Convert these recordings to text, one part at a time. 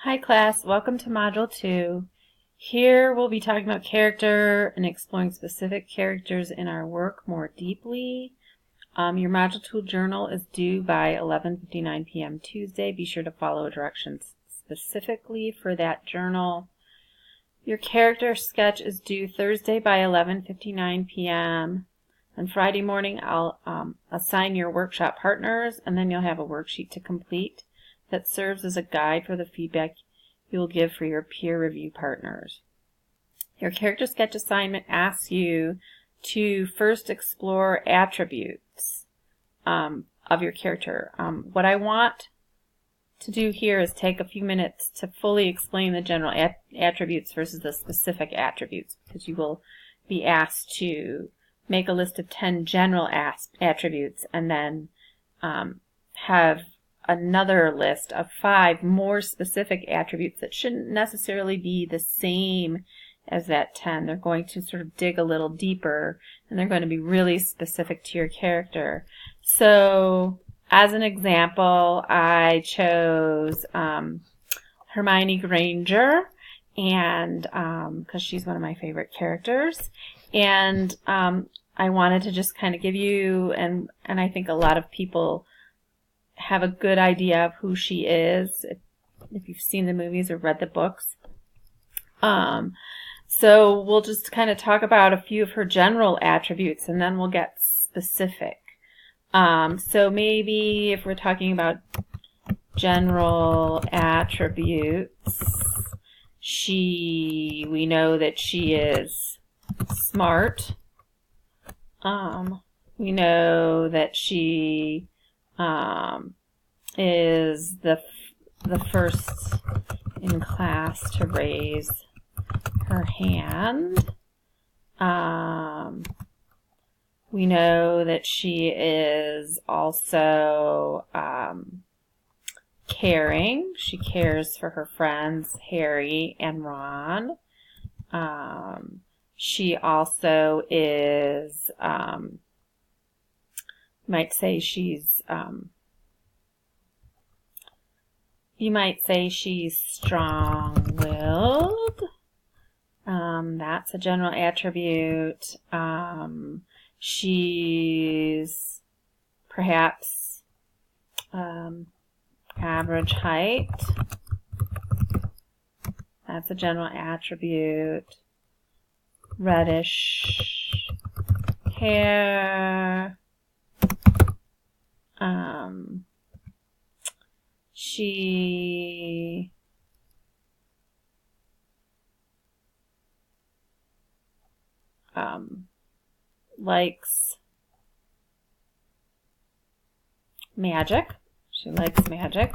Hi class, welcome to Module 2. Here we'll be talking about character and exploring specific characters in our work more deeply. Your Module 2 journal is due by 11:59 p.m. Tuesday. Be sure to follow directions specifically for that journal. Your character sketch is due Thursday by 11:59 p.m. On Friday morning, I'll assign your workshop partners, and then you'll have a worksheet to complete that serves as a guide for the feedback you will give for your peer review partners. Your character sketch assignment asks you to first explore attributes of your character. What I want to do here is take a few minutes to fully explain the general attributes versus the specific attributes, because you will be asked to make a list of 10 general attributes and then have another list of 5 more specific attributes that shouldn't necessarily be the same as that 10. They're going to sort of dig a little deeper, and they're going to be really specific to your character. So, as an example, I chose Hermione Granger, and because she's one of my favorite characters, and I wanted to just kind of give you, and I think a lot of people have a good idea of who she is if you've seen the movies or read the books. So we'll just kind of talk about a few of her general attributes, and then we'll get specific. So maybe if we're talking about general attributes, we know that she is smart. We know that she is the first in class to raise her hand. We know that she is also caring. She cares for her friends Harry and Ron. She also is, you might say she's strong-willed. That's a general attribute. She's perhaps average height. That's a general attribute. Reddish hair. She likes magic. She likes magic.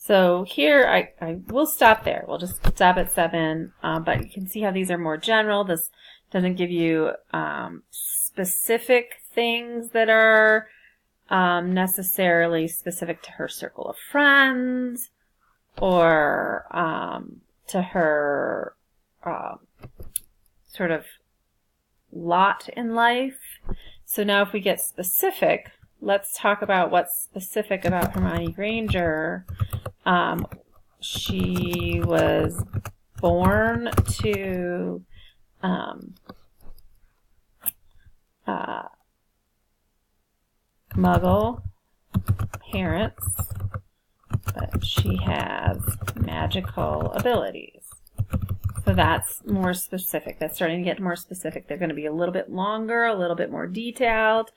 So here I will stop there. We'll just stop at 7, but you can see how these are more general. This doesn't give you specific things that are necessarily specific to her circle of friends or to her sort of lot in life. So now if we get specific, let's talk about what's specific about Hermione Granger. She was born to Muggle parents, but she has magical abilities. So that's more specific. That's starting to get more specific. They're going to be a little bit longer, a little bit more detailed.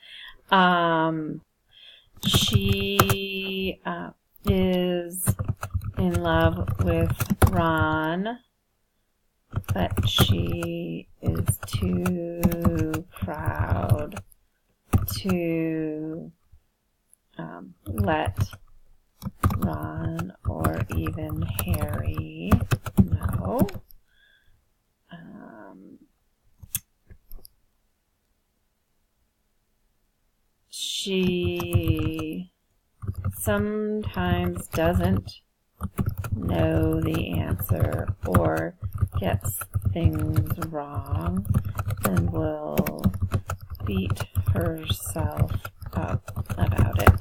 She is in love with Ron, but she is too proud to let Ron or even Harry know. She sometimes doesn't know the answer or gets things wrong, then will beat herself up about it.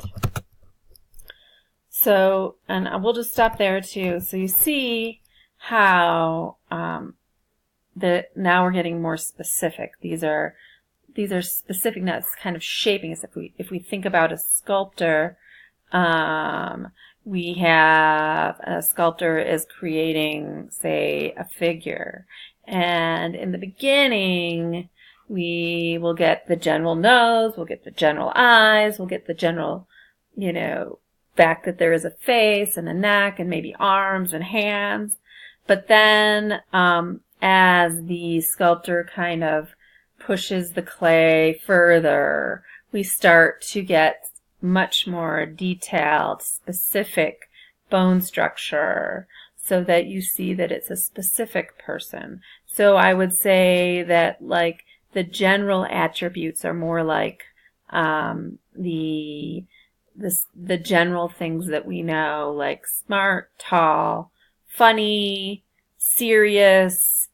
So, and we'll just stop there too. So you see how now we're getting more specific. These are specific. Now it's kind of shaping us. If we think about a sculptor, we have a sculptor is creating, say, a figure, and in the beginning we will get the general nose, we'll get the general eyes, we'll get the general, fact that there is a face and a neck and maybe arms and hands. But then as the sculptor kind of pushes the clay further, we start to get much more detailed, specific bone structure, so that you see that it's a specific person. So I would say that like the general attributes are more like the general things that we know, like smart, tall, funny, serious,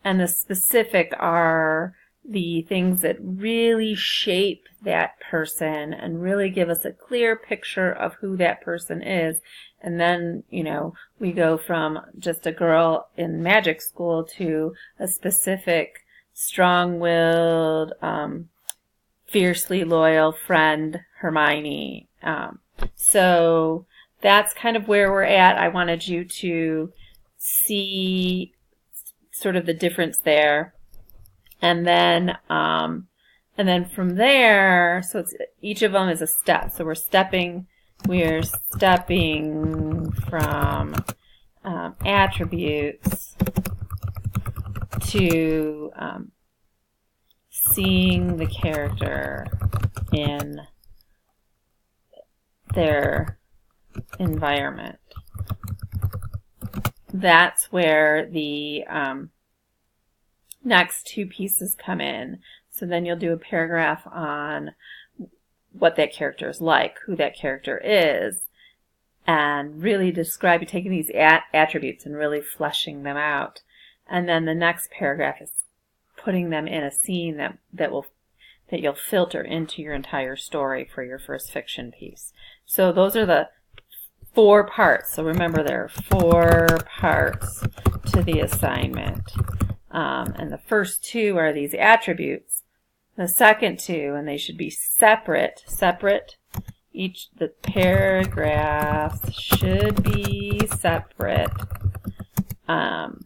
and the specific are the things that really shape that person and really give us a clear picture of who that person is. And then, we go from just a girl in magic school to a specific, strong-willed, fiercely loyal friend, Hermione. So that's kind of where we're at. I wanted you to see sort of the difference there. And then from there, so each of them is a step. So we're stepping from attributes to seeing the character in their environment. That's where the next two pieces come in. So then you'll do a paragraph on what that character is like, who that character is, and really describe, taking these attributes and really fleshing them out. And then the next paragraph is putting them in a scene that you'll filter into your entire story for your first fiction piece. So those are the 4 parts. So remember, there are 4 parts to the assignment. And the first 2 are these attributes. The second 2, and they should be separate. The paragraphs should be separate. The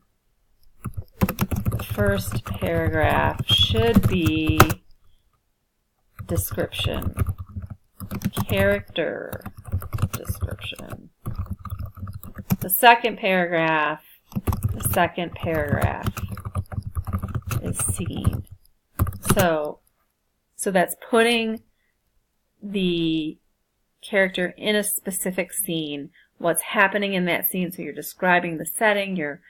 first paragraph should be description, character description. The second paragraph is scene. So that's putting the character in a specific scene, what's happening in that scene. So you're describing the setting, you're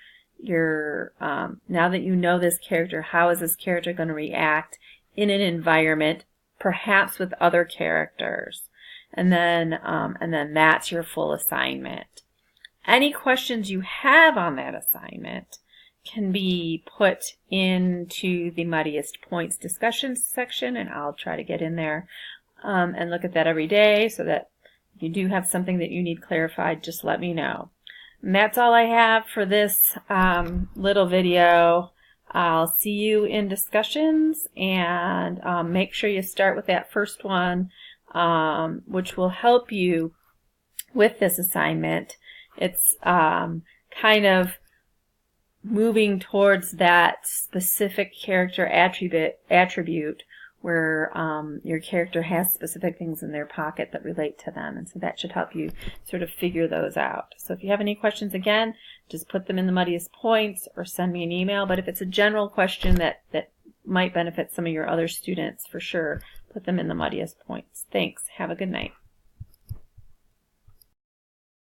now that you know this character, how is this character going to react in an environment, perhaps with other characters. And then that's your full assignment. Any questions you have on that assignment can be put into the Muddiest Points discussion section, and I'll try to get in there and look at that every day, so that if you do have something that you need clarified, just let me know. And that's all I have for this little video. I'll see you in discussions, and make sure you start with that first one, which will help you with this assignment. It's kind of moving towards that specific character attribute where your character has specific things in their pocket that relate to them. And so that should help you sort of figure those out. So if you have any questions, again, just put them in the Muddiest Points or send me an email. But if it's a general question that might benefit some of your other students, for sure, put them in the Muddiest Points. Thanks. Have a good night.